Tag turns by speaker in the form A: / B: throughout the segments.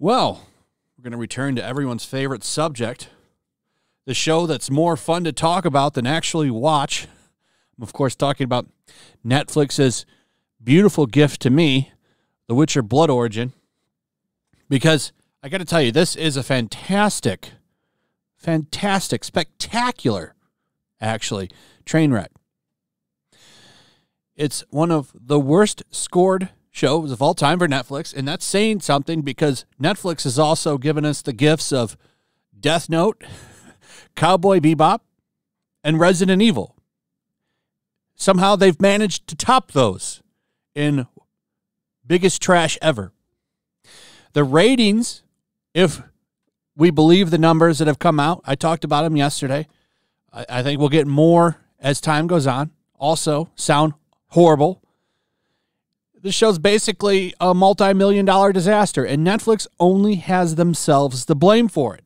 A: Well, we're going to return to everyone's favorite subject, the show that's more fun to talk about than actually watch. I'm, of course, talking about Netflix's beautiful gift to me, The Witcher Blood Origin, because I got to tell you, this is a fantastic, spectacular, actually, train wreck. It's one of the worst scored shows of all time for Netflix, and that's saying something because Netflix has also given us the gifts of Death Note, Cowboy Bebop, and Resident Evil. Somehow they've managed to top those in biggest trash ever. The ratings, if we believe the numbers that have come out, I talked about them yesterday. I think we'll get more as time goes on. Also, sound horrible. This show's basically a multi-million-dollar disaster, and Netflix only has themselves to blame for it.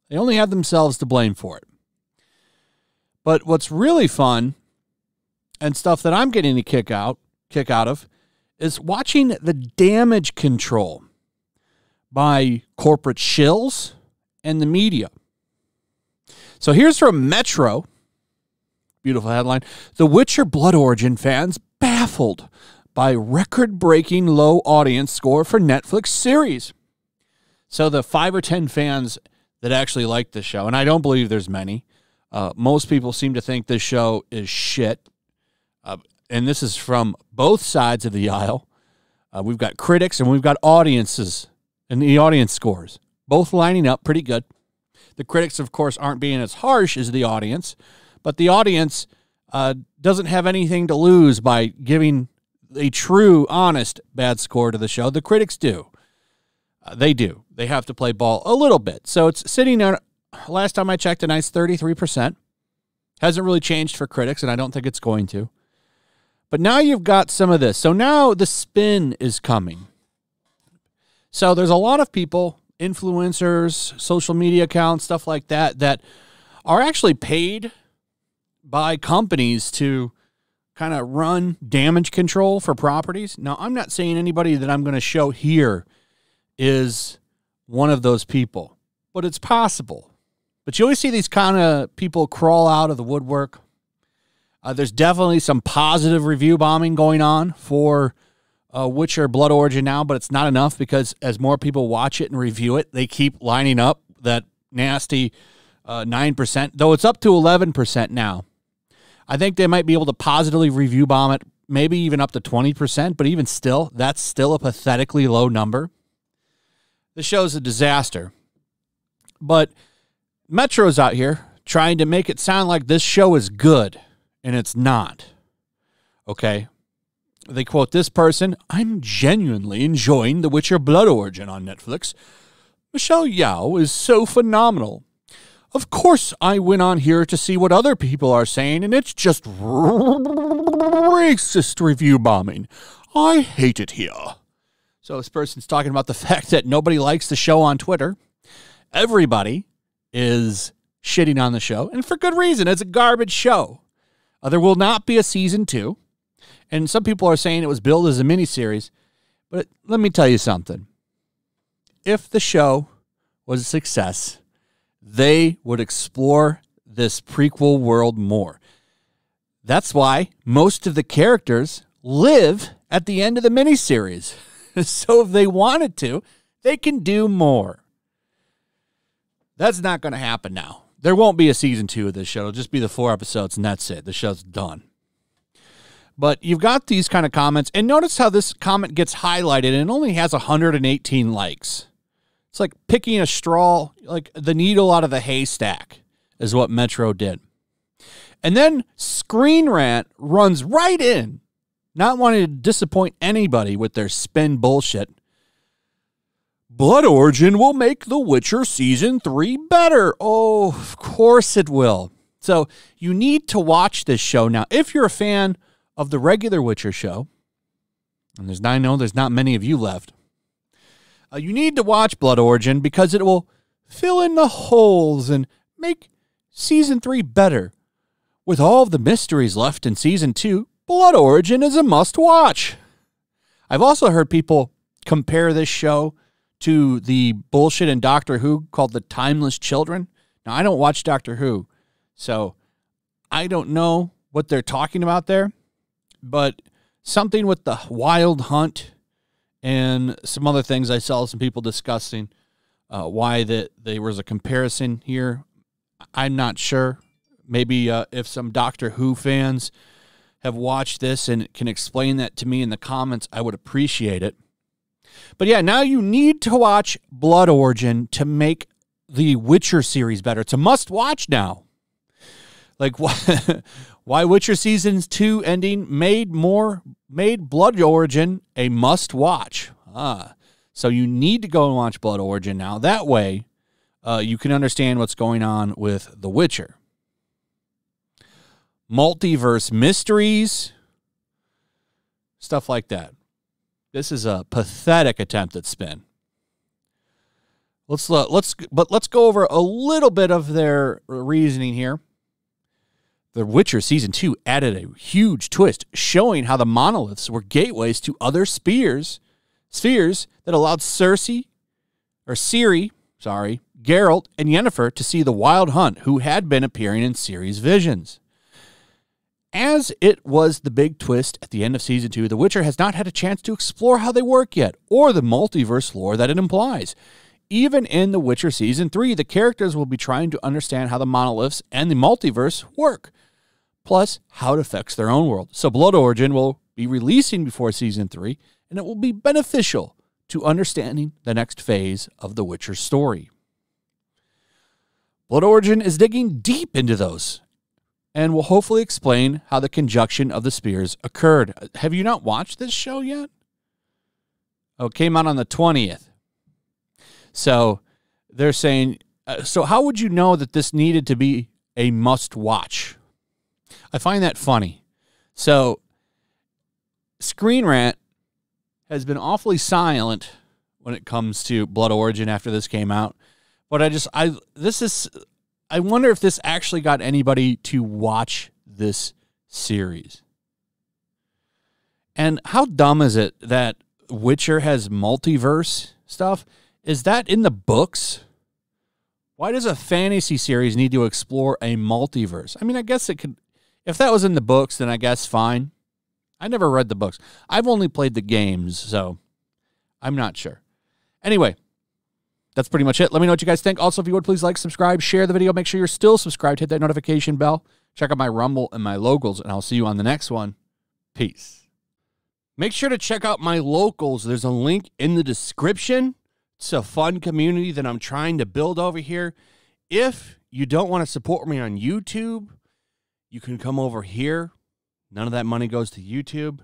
A: They only have themselves to blame for it. But what's really fun, and stuff that I'm getting a kick out of, is watching the damage control by corporate shills and the media. So here's from Metro. Beautiful headline. The Witcher Blood Origin fans baffled by record-breaking low audience score for Netflix series. So the 5 or 10 fans that actually like this show, and I don't believe there's many, most people seem to think this show is shit. And this is from both sides of the aisle. We've got critics and we've got audiences and the audience scores, both lining up pretty good. The critics, of course, aren't being as harsh as the audience, but the audience doesn't have anything to lose by giving a true, honest, bad score to the show. The critics do. They do. They have to play ball a little bit. So it's sitting there, last time I checked, a nice 33%. Hasn't really changed for critics, and I don't think it's going to. But now you've got some of this. So now the spin is coming. So there's a lot of people, influencers, social media accounts, stuff like that, that are actually paid by companies to kind of run damage control for properties. Now, I'm not saying anybody that I'm going to show here is one of those people, but it's possible. But you always see these kind of people crawl out of the woodwork. There's definitely some positive review bombing going on for Witcher Blood Origin now, but it's not enough because as more people watch it and review it, they keep lining up that nasty 9%, though it's up to 11% now. I think they might be able to positively review bomb it, maybe even up to 20%, but even still, that's still a pathetically low number. The show's a disaster. But Metro's out here trying to make it sound like this show is good, and it's not. Okay? They quote this person, "I'm genuinely enjoying The Witcher Blood Origin on Netflix. Michelle Yeoh is so phenomenal. Of course, I went on here to see what other people are saying, and it's just racist review bombing. I hate it here." So this person's talking about the fact that nobody likes the show on Twitter. Everybody is shitting on the show, and for good reason. It's a garbage show. There will not be a season 2, and some people are saying it was billed as a miniseries, but let me tell you something. If the show was a success, they would explore this prequel world more. That's why most of the characters live at the end of the miniseries. So if they wanted to, they can do more. That's not going to happen now. There won't be a season 2 of this show. It'll just be the 4 episodes, and that's it. The show's done. But you've got these kind of comments, and notice how this comment gets highlighted, and it only has 118 likes. It's like picking a straw, like the needle out of the haystack is what Metro did. And then Screen Rant runs right in, not wanting to disappoint anybody with their spin bullshit. Blood Origin will make The Witcher Season 3 better. Oh, of course it will. So you need to watch this show now. If you're a fan of the regular Witcher show, and I know there's not many of you left, you need to watch Blood Origin because it will fill in the holes and make Season 3 better. With all of the mysteries left in season 2, Blood Origin is a must-watch. I've also heard people compare this show to the bullshit in Doctor Who called The Timeless Children. Now, I don't watch Doctor Who, so I don't know what they're talking about there, but something with the Wild Hunt and some other things I saw some people discussing why that there was a comparison here. I'm not sure. Maybe if some Doctor Who fans have watched this and can explain that to me in the comments, I would appreciate it. But yeah, now you need to watch Blood Origin to make the Witcher series better. It's a must-watch now. Like, why Witcher Season 2 ending made Blood Origin a must-watch. So you need to go and watch Blood Origin now. That way, you can understand what's going on with The Witcher. Multiverse mysteries, stuff like that. This is a pathetic attempt at spin. Let's go over a little bit of their reasoning here. The Witcher Season 2 added a huge twist, showing how the monoliths were gateways to other spheres that allowed Ciri, Geralt, and Yennefer to see the Wild Hunt, who had been appearing in Ciri's visions. As it was the big twist at the end of Season 2, The Witcher has not had a chance to explore how they work yet, or the multiverse lore that it implies. Even in The Witcher Season 3, the characters will be trying to understand how the monoliths and the multiverse work, plus how it affects their own world. So Blood Origin will be releasing before Season 3, and it will be beneficial to understanding the next phase of The Witcher story. Blood Origin is digging deep into those, and will hopefully explain how the conjunction of the spheres occurred. Have you not watched this show yet? Oh, it came out on the 20th. So they're saying, so how would you know that this needed to be a must-watch? I find that funny. So Screen Rant has been awfully silent when it comes to Blood Origin after this came out. But I wonder if this actually got anybody to watch this series. And how dumb is it that Witcher has multiverse stuff? Is that in the books? Why does a fantasy series need to explore a multiverse? I mean, I guess it could. If that was in the books, then I guess fine. I never read the books. I've only played the games, so I'm not sure. Anyway, that's pretty much it. Let me know what you guys think. Also, if you would, please like, subscribe, share the video. Make sure you're still subscribed. Hit that notification bell. Check out my Rumble and my locals, and I'll see you on the next one. Peace. Make sure to check out my locals. There's a link in the description. It's a fun community that I'm trying to build over here. If you don't want to support me on YouTube, you can come over here. None of that money goes to YouTube.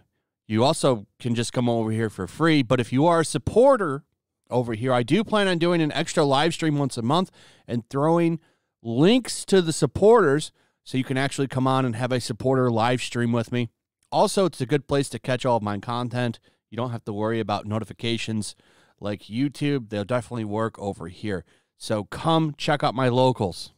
A: You also can just come over here for free. But if you are a supporter over here, I do plan on doing an extra live stream once a month and throwing links to the supporters so you can actually come on and have a supporter live stream with me. Also, it's a good place to catch all of my content. You don't have to worry about notifications like YouTube. They'll definitely work over here. So come check out my locals.